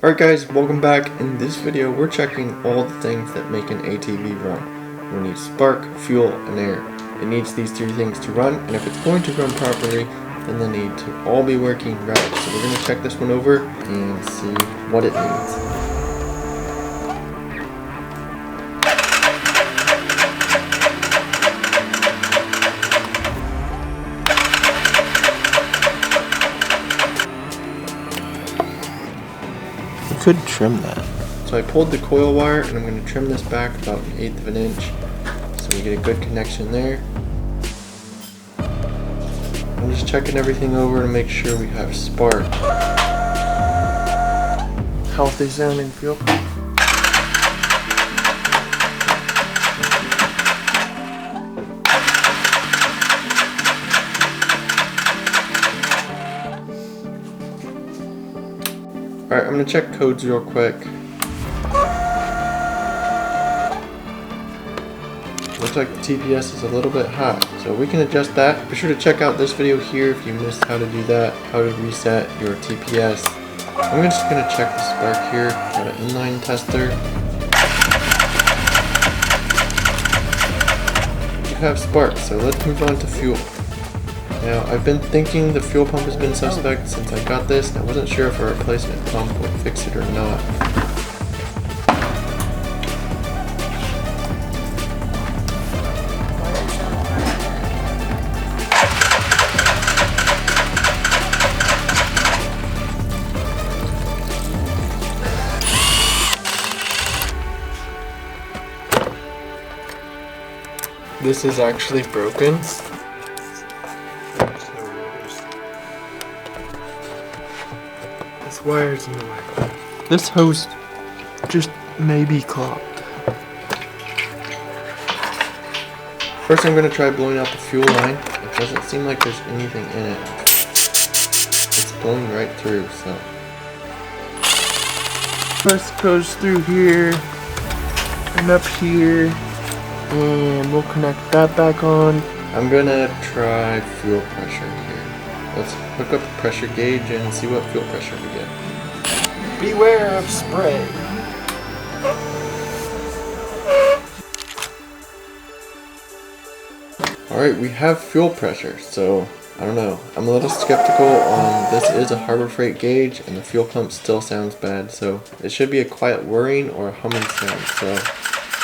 Alright guys, welcome back. In this video we're checking all the things that make an ATV run. We need spark, fuel, and air. It needs these three things to run, and if it's going to run properly, then they need to all be working right. So we're going to check this one over and see what it needs. Could trim that. So I pulled the coil wire and I'm going to trim this back about 1/8 of an inch so we get a good connection there. I'm just checking everything over to make sure we have spark. Healthy sounding fuel pump. Alright, I'm going to check codes real quick. Looks like the TPS is a little bit hot, so we can adjust that. Be sure to check out this video here if you missed how to do that, how to reset your TPS. I'm just going to check the spark here. Got an inline tester. You have spark, so let's move on to fuel. Now, I've been thinking the fuel pump has been suspect since I got this, and I wasn't sure if a replacement pump would fix it or not. This is actually broken. This wire's in the way. This hose just may be clogged. First I'm going to try blowing out the fuel line. It doesn't seem like there's anything in it. It's blowing right through, so. First goes through here and up here, and we'll connect that back on. I'm going to try fuel pressure here. Let's hook up the pressure gauge and see what fuel pressure we get. Beware of spray. Alright, we have fuel pressure, so I don't know. I'm a little skeptical on this is a Harbor Freight gauge and the fuel pump still sounds bad, so it should be a quiet whirring or a humming sound. So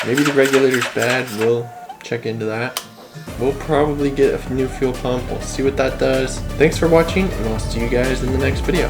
maybe the regulator's bad, we'll check into that. We'll probably get a new fuel pump, we'll see what that does. Thanks for watching, and I'll see you guys in the next video.